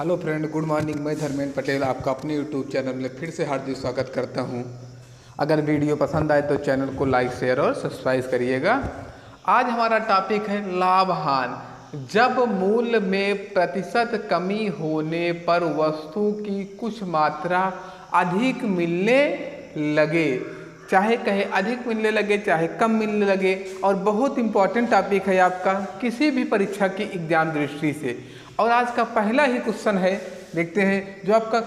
Hello friend, good morning. मैं धर्मेंद्र पटेल आपका अपने यूट्यूब चैनल में फिर से हार्दिक स्वागत करता हूं। अगर वीडियो पसंद आए तो चैनल को लाइक, शेयर और सब्सक्राइब करिएगा। आज हमारा टॉपिक है लाभ हानि। जब मूल्य में प्रतिशत कमी होने पर वस्तु की कुछ मात्रा अधिक मिलने लगे, चाहे कहे अधिक मिलने लगे चाहे कम मिलने लगे। और बहुत इंपॉर्टेंट टॉपिक है आपका किसी भी परीक्षा की एग्जाम दृष्टि से। और आज का पहला ही क्वेश्चन है, देखते हैं, जो आपका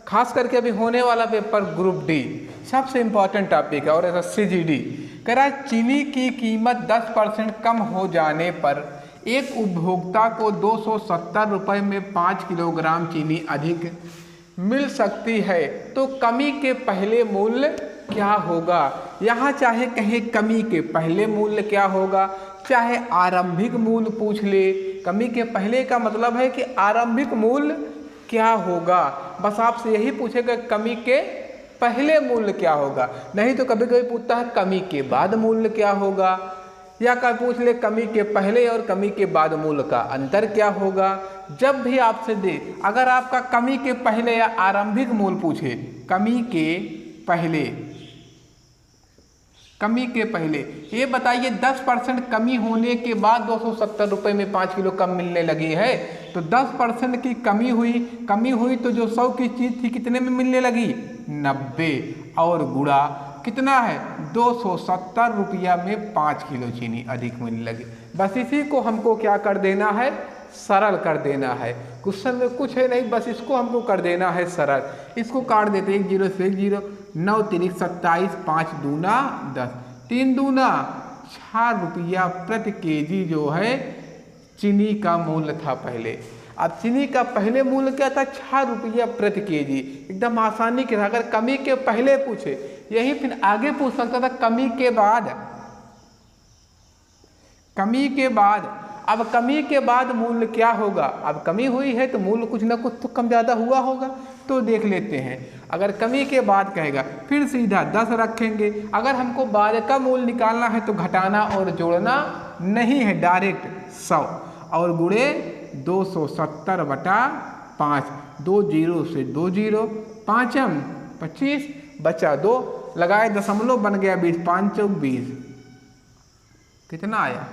खास करके अभी होने वाला पेपर ग्रुप डी सबसे इम्पॉर्टेंट टॉपिक है। और ऐसा CGD कह रहा है, चीनी की कीमत 10% कम हो जाने पर एक उपभोक्ता को 270 रुपये में 5 किलोग्राम चीनी अधिक मिल सकती है, तो कमी के पहले मूल्य क्या होगा। यहाँ चाहे कहें कमी के पहले मूल्य क्या होगा, चाहे आरंभिक मूल्य पूछ ले। कमी के पहले का मतलब है कि आरंभिक मूल्य क्या होगा। बस आपसे यही पूछेगा कमी के पहले मूल्य क्या होगा। नहीं तो कभी कभी पूछता है कमी के बाद मूल्य क्या होगा, या कभी पूछ ले कमी के पहले और कमी के बाद मूल्य का अंतर क्या होगा। जब भी आपसे दे, अगर आपका कमी के पहले या आरंभिक मूल्य पूछे, कमी के पहले ये बताइए 10% कमी होने के बाद 270 रुपये में 5 किलो कम मिलने लगी है, तो 10% की कमी हुई तो जो 100 की चीज़ थी कितने में मिलने लगी, 90, और गुणा कितना है 270 रुपया में 5 किलो चीनी अधिक मिलने लगी। बस इसी को हमको क्या कर देना है, सरल कर देना है। क्वेश्चन में कुछ है नहीं, बस इसको हमको कर देना है सरल। इसको काट देते हैं, 1 0 से 1 0, 9 3 27, 5 दूना 10, 3 दूना 6 रुपया प्रति केजी जो है चीनी का मूल्य था पहले। अब चीनी का पहले मूल्य क्या था, 6 रुपया प्रति केजी। एकदम आसानी के, अगर कमी के पहले पूछे, यही फिर आगे पूछ सकता था कमी के बाद। अब कमी के बाद मूल्य क्या होगा। अब कमी हुई है तो मूल्य कुछ ना कुछ तो कम ज़्यादा हुआ होगा, तो देख लेते हैं। अगर कमी के बाद कहेगा, फिर सीधा 10 रखेंगे। अगर हमको बाद का मूल्य निकालना है तो घटाना और जोड़ना नहीं है, डायरेक्ट 100 और गुणे 270/5, 2 0 से 2 0, 5 25, बचा 2, लगाए दशमलव, बन गया 20, 5 चौक 20, कितना आया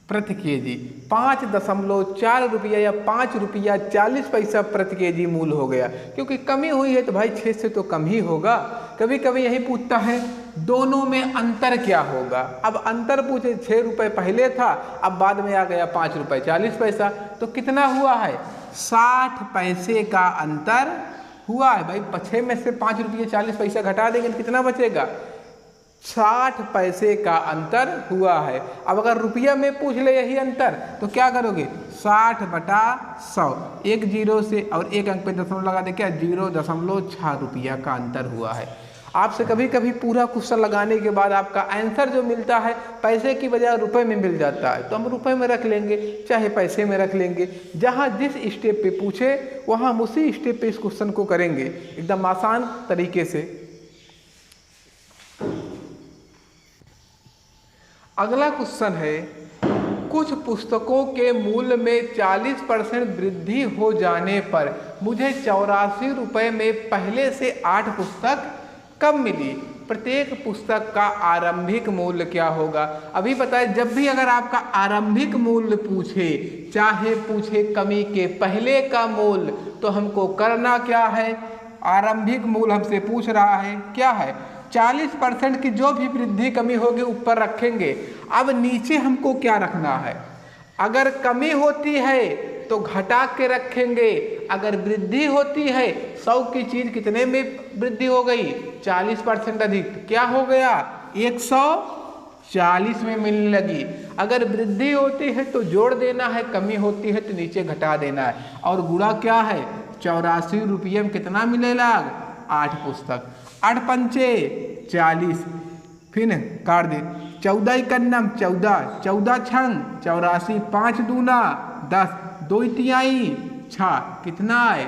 प्रति केजी, 5.4 रुपया या 5 रुपया 40 पैसा प्रति केजी मूल्य हो गया। क्योंकि कमी हुई है तो भाई 6 से तो कम ही होगा। कभी कभी यही पूछता है दोनों में अंतर क्या होगा। अब अंतर पूछे, 6 रुपये पहले था, अब बाद में आ गया 5 रुपये 40 पैसा, तो कितना हुआ है, 60 पैसे का अंतर हुआ है। भाई 6 में से 5 रुपये 40 पैसा घटा देंगे तो कितना बचेगा, 60 पैसे का अंतर हुआ है। अब अगर रुपया में पूछ ले यही अंतर, तो क्या करोगे, 60/100, 1 0 से और 1 अंक पे दशमलव लगा दे, क्या 0.6 रुपया का अंतर हुआ है। आपसे कभी कभी पूरा क्वेश्चन लगाने के बाद आपका आंसर जो मिलता है पैसे की बजाय रुपए में मिल जाता है, तो हम रुपए में रख लेंगे चाहे पैसे में रख लेंगे। जहाँ जिस स्टेप पे पूछे वहाँ हम उसी स्टेप पे इस क्वेश्चन को करेंगे, एकदम आसान तरीके से। अगला क्वेश्चन है, कुछ पुस्तकों के मूल्य में 40% वृद्धि हो जाने पर मुझे 84 रुपये में पहले से 8 पुस्तक कब मिली। प्रत्येक पुस्तक का आरंभिक मूल्य क्या होगा। अभी बताएं, जब भी अगर आपका आरंभिक मूल्य पूछे, चाहे पूछे कमी के पहले का मूल्य, तो हमको करना क्या है, आरंभिक मूल्य हमसे पूछ रहा है क्या है, 40% की जो भी वृद्धि कमी होगी ऊपर रखेंगे। अब नीचे हमको क्या रखना है, अगर कमी होती है तो घटा के रखेंगे, अगर वृद्धि होती है 100 की चीज़ कितने में वृद्धि हो गई, 40% अधिक, क्या हो गया 140 में मिलने लगी। अगर वृद्धि होती है तो जोड़ देना है, कमी होती है तो नीचे घटा देना है। और गुणा क्या है, 84 रुपये में कितना मिलेगा, 8 पुस्तक, 8 पंचे 40, फिर काट दे, 14 इकन्नम 14, 14 छंग 84, 5 दूना 10, 2 तिहाई 6, कितना है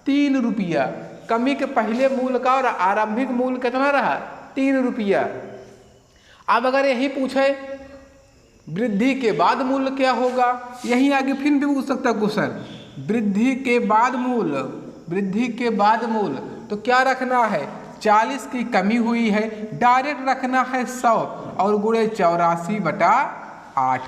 3 रुपया। कमी के पहले मूल्य का और आरंभिक मूल्य कितना रहा, 3 रुपया। अब अगर यही पूछे वृद्धि के बाद मूल्य क्या होगा, यही आगे फिर भी पूछ सकता क्वेश्चन, वृद्धि के बाद मूल, वृद्धि के बाद मूल, तो क्या रखना है, 40 की कमी हुई है, डायरेक्ट रखना है 100 और गुणे 84/8।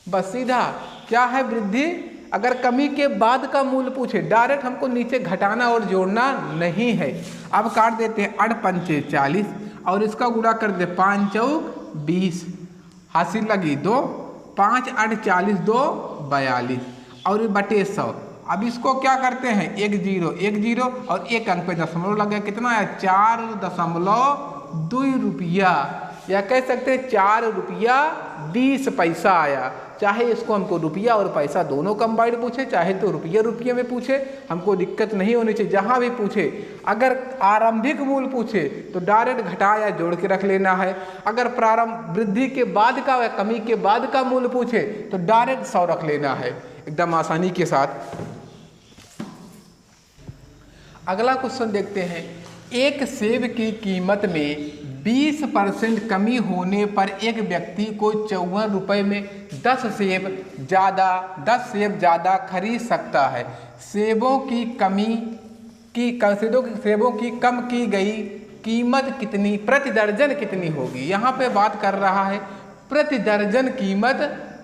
बस सीधा क्या है वृद्धि, अगर कमी के बाद का मूल पूछे डायरेक्ट हमको नीचे घटाना और जोड़ना नहीं है। अब काट देते हैं 8 पंचे 40 और इसका गुणा कर दे 5 चौक 20, हासिल लगी 2, 5 8 40 2 42 और बटे 100। अब इसको क्या करते हैं 1 0 और एक अंक पे दशमलव लग गया, कितना है 4.2 रुपया, या कह सकते हैं 4 रुपया 20 पैसा आया। चाहे इसको हमको रुपया और पैसा दोनों कंबाइंड पूछे, चाहे तो रुपये में पूछे, हमको दिक्कत नहीं होनी चाहिए। जहाँ भी पूछे अगर आरंभिक मूल पूछे तो डायरेक्ट घटा या जोड़ के रख लेना है। अगर प्रारंभ वृद्धि के बाद का या कमी के बाद का मूल पूछे तो डायरेक्ट 100 रख लेना है एकदम आसानी के साथ। अगला क्वेश्चन देखते हैं, एक सेब की कीमत में 20% कमी होने पर एक व्यक्ति को 54 रुपये में 10 सेब ज़्यादा खरीद सकता है। सेबों की कम की गई कीमत कितनी, प्रति दर्जन कितनी होगी। यहाँ पे बात कर रहा है प्रति दर्जन कीमत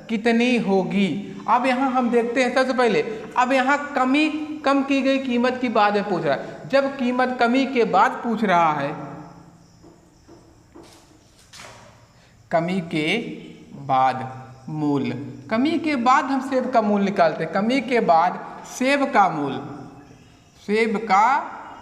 कितनी होगी। अब यहाँ हम देखते हैं सबसे पहले, अब यहाँ कम की गई कीमत की बाद में पूछ रहा है। जब कीमत कमी के बाद पूछ रहा है, कमी के बाद मूल, कमी के बाद हम सेब का मूल निकालते हैं। कमी के बाद सेब का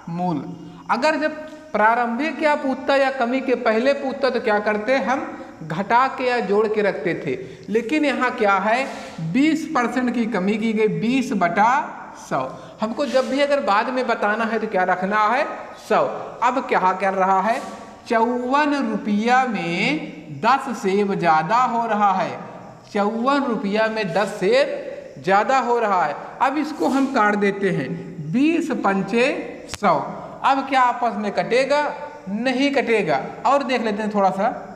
मूल अगर जब प्रारंभिक क्या पूछता या कमी के पहले पूछता तो क्या करते, हम घटा के या जोड़ के रखते थे। लेकिन यहाँ क्या है 20% की कमी की गई, 20/100। हमको जब भी अगर बाद में बताना है तो क्या रखना है 100। अब क्या कर रहा है 54 रुपया में 10 सेब ज़्यादा हो रहा है, 54 रुपया में 10 सेब ज़्यादा हो रहा है। अब इसको हम काट देते हैं 20 पंचे 100। अब क्या आपस में कटेगा, नहीं कटेगा। और देख लेते हैं थोड़ा सा,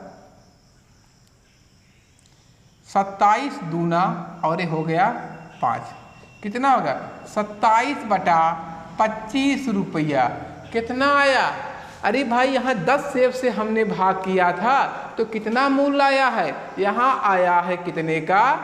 27 दूना और हो गया 5, कितना होगा 27/25 रुपया, कितना आया। अरे भाई यहाँ 10 सेब से हमने भाग किया था तो कितना मूल्य आया है, यहाँ आया है कितने का,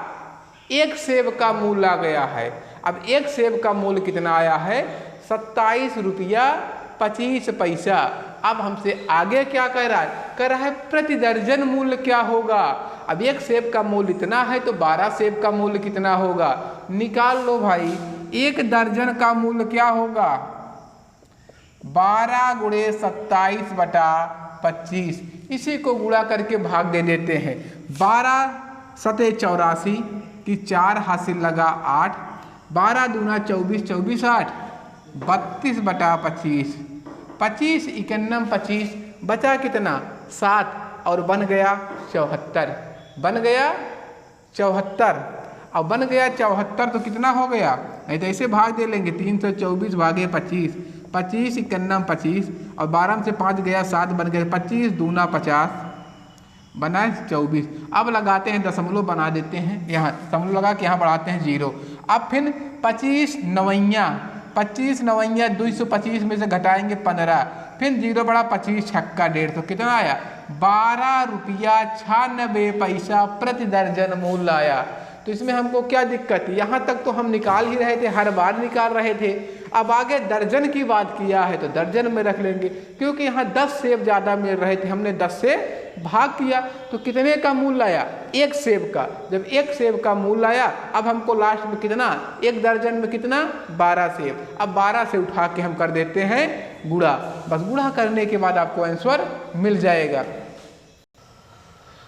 1 सेब का मूल्य आ गया है। अब 1 सेब का मूल्य कितना आया है 27 रुपया 25 पैसा। अब हमसे आगे क्या कह रहा है, कह रहा है प्रति दर्जन मूल्य क्या होगा। अब 1 सेब का मूल्य इतना है तो 12 सेब का मूल्य कितना होगा, निकाल लो भाई। 1 दर्जन का मूल्य क्या होगा 12 गुणे 27/25, इसी को गुणा करके भाग दे देते हैं। 12 सते 84 की 4 हासिल लगा 8, 12 दूना 24, 24 8, 32/25, 25 51 25, बचा कितना 7 और बन गया 74, बन गया 74। अब बन गया 74 तो कितना हो गया, नहीं तो ऐसे भाग दे लेंगे 324 भागे 25, 25 51 25 और 12 से 5 गया 7, बन गया 25 दूना 50, बना 24। अब लगाते हैं दशमलव बना देते हैं, यहाँ दशमलव लगा के यहाँ बढ़ाते हैं 0। अब फिर 25 नवैया 225 में से घटाएंगे 15, फिर 0 बढ़ा 25 छक्का 150, कितना आया 12 रुपया 96 पैसा प्रति दर्जन मूल्य आया। तो इसमें हमको क्या दिक्कत है, यहाँ तक तो हम निकाल ही रहे थे, हर बार निकाल रहे थे। अब आगे दर्जन की बात किया है तो दर्जन में रख लेंगे, क्योंकि यहाँ 10 सेब ज़्यादा मिल रहे थे, हमने 10 से भाग किया तो कितने का मूल्य आया 1 सेब का। जब 1 सेब का मूल्य आया, अब हमको लास्ट में कितना 1 दर्जन में कितना 12 सेब। अब 12 से उठा के हम कर देते हैं गुणा, बस गुणा करने के बाद आपको आंसर मिल जाएगा।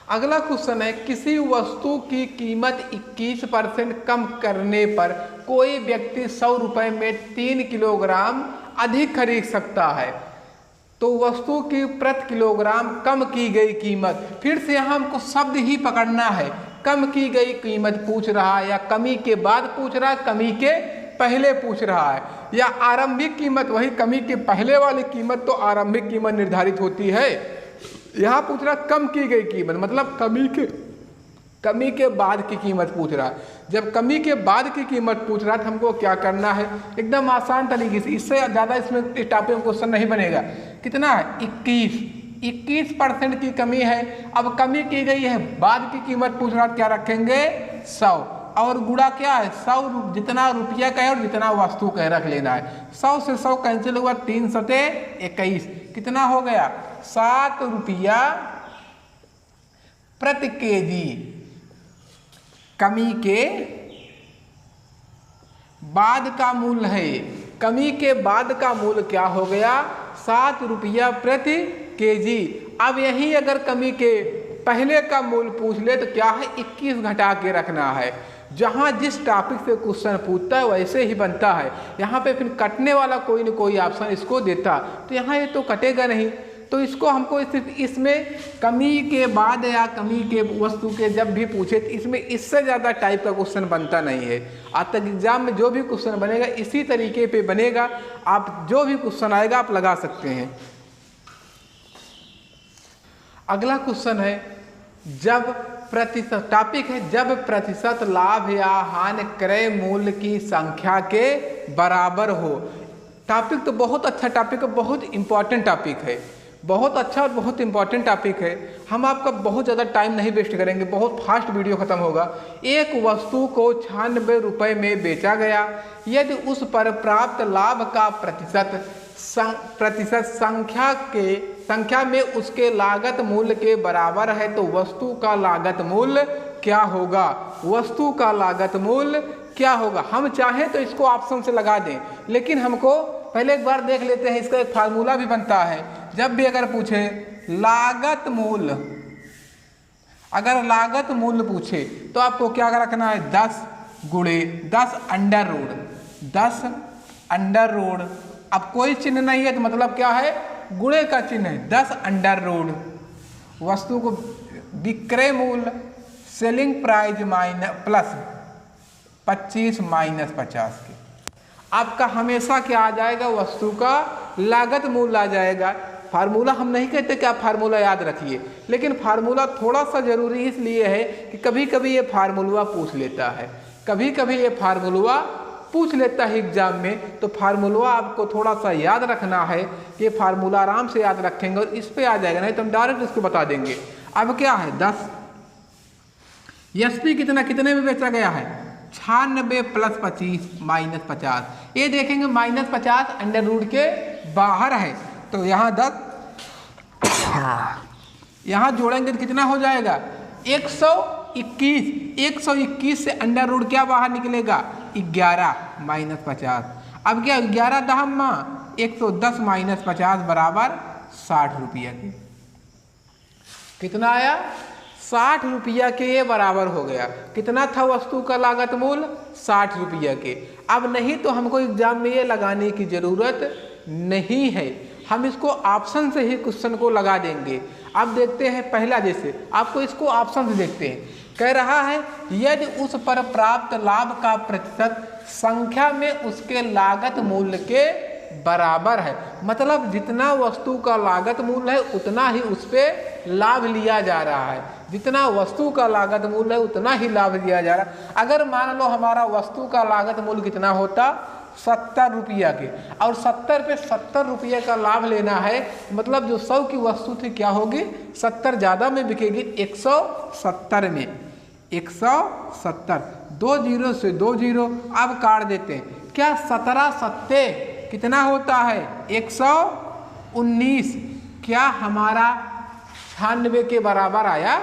अगला क्वेश्चन है, किसी वस्तु की कीमत 21% कम करने पर कोई व्यक्ति 100 रुपये में 3 किलोग्राम अधिक खरीद सकता है। तो वस्तु की प्रति किलोग्राम कम की गई कीमत, फिर से यहाँ हमको शब्द ही पकड़ना है। कम की गई कीमत पूछ रहा है या कमी के बाद पूछ रहा है, कमी के पहले पूछ रहा है, या आरंभिक कीमत, वही कमी के पहले वाली कीमत तो आरंभिक कीमत निर्धारित होती है। यहाँ पूछ रहा कम की गई कीमत, मतलब कमी के कमी के बाद की कीमत पूछ रहा है। जब कमी के बाद की कीमत पूछ रहा है तो हमको क्या करना है, एकदम आसान तरीके से, इससे ज़्यादा इसमें इस टॉपिक में क्वेश्चन नहीं बनेगा। कितना है 21% की कमी है। अब कमी की गई है, बाद की कीमत पूछ रहा है, क्या रखेंगे 100, और गुणा क्या है 100, जितना रुपया का है और जितना वस्तु का है रख लेना है। 100 से 100 कैंसिल हुआ, 3 सते 21, कितना हो गया 7 रुपया प्रति केजी। कमी के बाद का मूल्य है, कमी के बाद का मूल्य क्या हो गया 7 रुपया प्रति केजी। अब यही अगर कमी के पहले का मूल्य पूछ ले तो क्या है 21 घटा के रखना है। जहाँ जिस टॉपिक से क्वेश्चन पूछता है वैसे ही बनता है। यहाँ पे फिर कटने वाला कोई न कोई ऑप्शन इसको देता, तो यहाँ ये तो कटेगा नहीं, तो इसको हमको सिर्फ इसमें कमी के बाद या कमी के वस्तु के जब भी पूछे तो इसमें इससे ज़्यादा टाइप का क्वेश्चन बनता नहीं है। आज तक एग्जाम में जो भी क्वेश्चन बनेगा इसी तरीके पे बनेगा, आप जो भी क्वेश्चन आएगा आप लगा सकते हैं। अगला क्वेश्चन है, जब प्रतिशत, टॉपिक है जब प्रतिशत लाभ या हानि क्रय मूल्य की संख्या के बराबर हो। टॉपिक तो बहुत अच्छा टॉपिक है, बहुत इंपॉर्टेंट टॉपिक है, बहुत अच्छा और बहुत इंपॉर्टेंट टॉपिक है। हम आपका बहुत ज़्यादा टाइम नहीं वेस्ट करेंगे, बहुत फास्ट वीडियो खत्म होगा। एक वस्तु को 96 रुपये में बेचा गया, यदि उस पर प्राप्त लाभ का प्रतिशत संख्या में उसके लागत मूल्य के बराबर है तो वस्तु का लागत मूल्य क्या होगा। वस्तु का लागत मूल्य क्या होगा। हम चाहें तो इसको ऑप्शन से लगा दें, लेकिन हमको पहले एक बार देख लेते हैं। इसका एक फार्मूला भी बनता है, जब भी अगर पूछे लागत मूल्य, अगर लागत मूल्य पूछे तो आपको क्या रखना है 10 गुणे 10 अंडर रूट। अब कोई चिन्ह नहीं है तो मतलब क्या है गुणे का चिन्ह है, 10 अंडर रूट। वस्तु को विक्रय मूल्य सेलिंग प्राइस प्लस 25 माइनस 50 के, आपका हमेशा क्या आ जाएगा वस्तु का लागत मूल्य आ जाएगा। फार्मूला हम नहीं कहते कि आप फार्मूला याद रखिए, लेकिन फार्मूला थोड़ा सा जरूरी इसलिए है कि कभी कभी ये फार्मूला पूछ लेता है, कभी कभी ये फार्मूला पूछ लेता है एग्जाम में, तो फार्मूला आपको थोड़ा सा याद रखना है। ये फार्मूला आराम से याद रखेंगे और इस पे आ जाएगा, नहीं तो हम डायरेक्ट इसको बता देंगे। अब क्या है 10 एसपी कितने में बेचा गया है 96 प्लस 25 माइनस 50। ये देखेंगे माइनस 50 अंडर रूट के बाहर है, तो यहाँ 10 यहाँ जोड़ेंगे तो कितना हो जाएगा 121 से अंडर रूट क्या बाहर निकलेगा 11 माइनस 50। अब क्या 11 दहम्मा 110 माइनस 50 बराबर 60 रुपया के, कितना आया 60 रुपया के ये बराबर हो गया। कितना था वस्तु का लागत मूल्य 60 रुपया के। अब नहीं तो हमको एग्जाम में ये लगाने की ज़रूरत नहीं है, हम इसको ऑप्शन से ही क्वेश्चन को लगा देंगे। अब देखते हैं पहला, जैसे आपको इसको ऑप्शन से देखते हैं, कह रहा है यदि उस पर प्राप्त लाभ का प्रतिशत संख्या में उसके लागत मूल्य के बराबर है, मतलब जितना वस्तु का लागत मूल्य है उतना ही उस पर लाभ लिया जा रहा है, जितना वस्तु का लागत मूल्य है उतना ही लाभ लिया जा रहा है। अगर मान लो हमारा वस्तु का लागत मूल्य कितना होता 70 रुपया के, और 70 पे 70 रुपये का लाभ लेना है, मतलब जो 100 की वस्तु थी क्या होगी 70 ज़्यादा में बिकेगी 170 में, 170, 2 जीरो से 2 जीरो। अब काट देते हैं, क्या 17 सत्ते कितना होता है 119। क्या हमारा 96 के बराबर आया?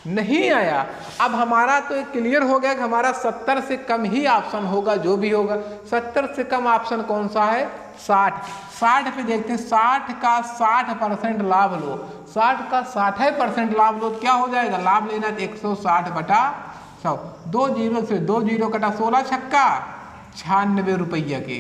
नहीं आया। अब हमारा तो एक क्लियर हो गया कि हमारा 70 से कम ही ऑप्शन होगा, जो भी होगा। 70 से कम ऑप्शन कौन सा है 60 पे देखते हैं, 60 का 60% लाभ लो, 60 का 60% लाभ लो तो क्या हो जाएगा, लाभ लेना 160 बटा 100, 2 जीरो से 2 जीरो कटा 16 छक्का 96 रुपया के।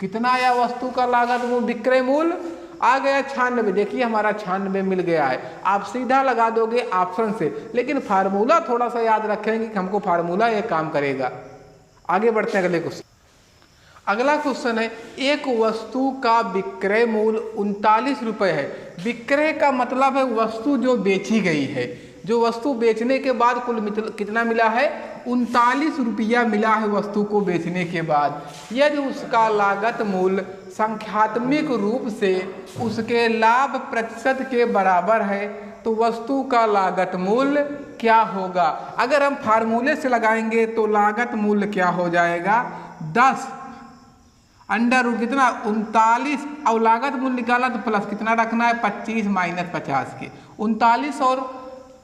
कितना आया वस्तु का लागत मूल्य विक्रय मूल्य आ गया 96। देखिए हमारा 96 मिल गया है। आप सीधा लगा दोगे ऑप्शन से, लेकिन फार्मूला थोड़ा सा याद रखेंगे कि हमको फार्मूला ये काम करेगा। आगे बढ़ते हैं अगले क्वेश्चन। अगला क्वेश्चन है, एक वस्तु का विक्रय मूल्य 39 रुपये है। विक्रय का मतलब है वस्तु जो बेची गई है, जो वस्तु बेचने के बाद कुल कितना मिला है, 39 रुपया मिला है वस्तु को बेचने के बाद। यदि उसका लागत मूल्य संख्यात्मक रूप से उसके लाभ प्रतिशत के बराबर है तो वस्तु का लागत मूल्य क्या होगा। अगर हम फार्मूले से लगाएंगे तो लागत मूल्य क्या हो जाएगा, 10 अंडर रूट कितना 39, और लागत मूल्य निकाला तो प्लस कितना रखना है 25 माइनस 50 के। 39 और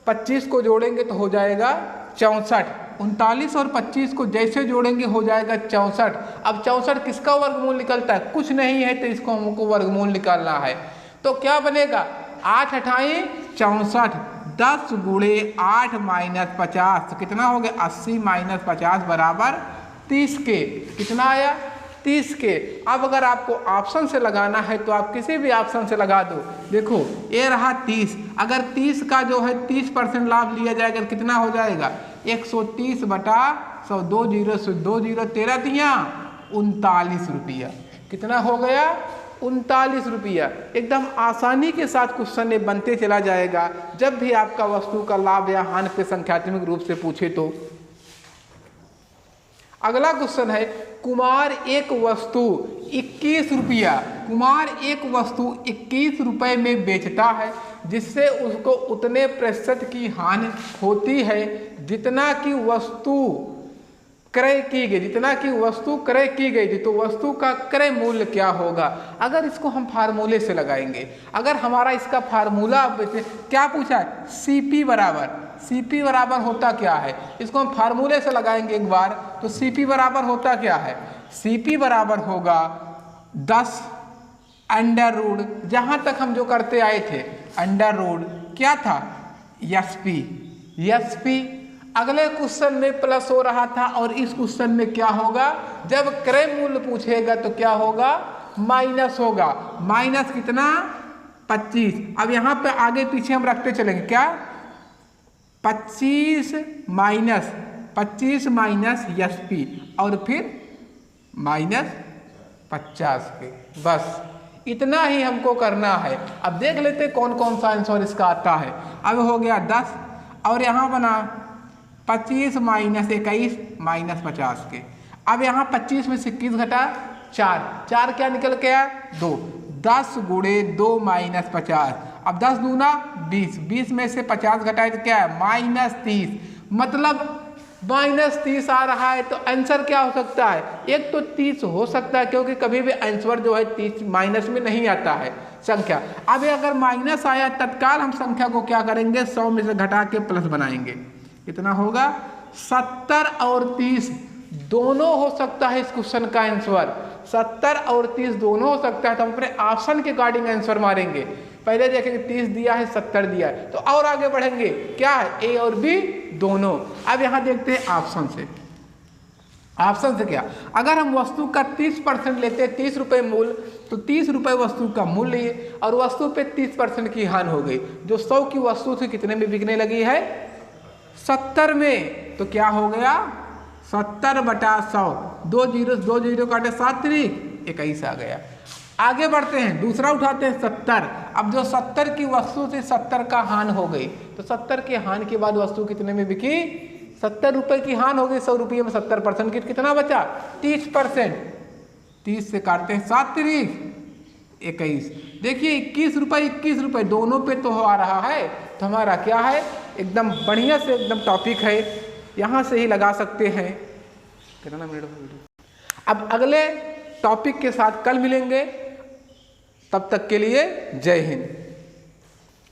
25 को जोड़ेंगे तो हो जाएगा 64। 39 और 25 को जैसे जोड़ेंगे हो जाएगा 64। अब 64 किसका वर्गमूल निकलता है, कुछ नहीं है, तो इसको हमको वर्गमूल निकालना है। तो क्या बनेगा, 8 अठाई 64, 10 गुणे 8 माइनस 50 तो कितना हो गया 80 माइनस 50 बराबर 30 के। कितना आया 30 के। अब अगर आपको ऑप्शन से लगाना है तो आप किसी भी ऑप्शन से लगा दो। देखो ये रहा 30, अगर 30 का जो है 30% लाभ लिया जाएगा तो कितना हो जाएगा 130 बटा 100, 2 जीरो से 2 जीरो 13 दिया 39 रुपया। कितना हो गया 39 रुपया। एकदम आसानी के साथ क्वेश्चन ये बनते चला जाएगा जब भी आपका वस्तु का लाभ या हानि पे संख्यात्मक रूप से पूछे तो। अगला क्वेश्चन है, कुमार एक वस्तु 21 रुपया, कुमार एक वस्तु 21 रुपए में बेचता है जिससे उसको उतने प्रतिशत की हानि होती है जितना कि वस्तु क्रय की गई, जितना कि वस्तु क्रय की गई थी। तो वस्तु का क्रय मूल्य क्या होगा। अगर इसको हम फार्मूले से लगाएंगे, अगर हमारा इसका फार्मूला क्या पूछा है, सीपी बराबर, सीपी बराबर होता क्या है, इसको हम फार्मूले से लगाएंगे एक बार। तो सीपी बराबर होता क्या है, सीपी बराबर होगा 10 अंडर रूट, जहां तक हम जो करते आए थे अंडर रूट क्या था एसपी, एसपी। अगले क्वेश्चन में प्लस हो रहा था और इस क्वेश्चन में क्या होगा, जब क्रय मूल्य पूछेगा तो क्या होगा माइनस होगा, माइनस कितना 25। अब यहाँ पे आगे पीछे हम रखते चलेंगे, क्या 25 माइनस एसपी और फिर माइनस 50 के, बस इतना ही हमको करना है। अब देख लेते कौन कौन सा आंसर इसका आता है। अब हो गया 10 और यहाँ बना 25 माइनस 21 माइनस 50 के। अब यहाँ 25 में से 21 घटा 4, 4 क्या निकल के आया 2, 10 गुणे 2 माइनस 50। अब 10 दूना 20, 20 में से 50 घटाए तो क्या है माइनस 30, मतलब माइनस 30 आ रहा है। तो आंसर क्या हो सकता है, एक तो 30 हो सकता है क्योंकि कभी भी आंसर जो है 30 माइनस में नहीं आता है संख्या। अब अगर माइनस आया तत्काल हम संख्या को क्या करेंगे 100 में से घटा के प्लस बनाएंगे। कितना होगा 70 और 30 दोनों हो सकता है इस क्वेश्चन का आंसर, 70 और 30 दोनों हो सकता है। तो हम अपने ऑप्शन के अकॉर्डिंग आंसर मारेंगे। पहले देखेंगे 30 दिया है 70 दिया है, तो और आगे बढ़ेंगे क्या है ए और बी दोनों। अब यहाँ देखते हैं ऑप्शन से, ऑप्शन से क्या, अगर हम वस्तु का 30% लेते हैं 30 रुपये मूल्य, तो 30 रुपये वस्तु का मूल्य है और वस्तु पे 30% की हानि हो गई। जो 100 की वस्तु थी कितने में बिकने लगी है 70 में, तो क्या हो गया 70 बटा 100, 2 जीरो काटे 7 त्रिक 21 आ गया। आगे बढ़ते हैं, दूसरा उठाते हैं 70। अब जो 70 की वस्तु थी 70 का हानि हो गई, तो 70 के हानि के बाद वस्तु कितने में बिकी 70 रुपये की हानि हो गई। 100 रुपये में 70% की कितना बचा 30%, 30 से काटते हैं 7 त्रिक 21। देखिए 21 रुपये दोनों पे तो आ रहा है। तो हमारा क्या है एकदम बढ़िया से एकदम टॉपिक है, यहाँ से ही लगा सकते हैं। कितना मिनट हो गया। अब अगले टॉपिक के साथ कल मिलेंगे, तब तक के लिए जय हिंद।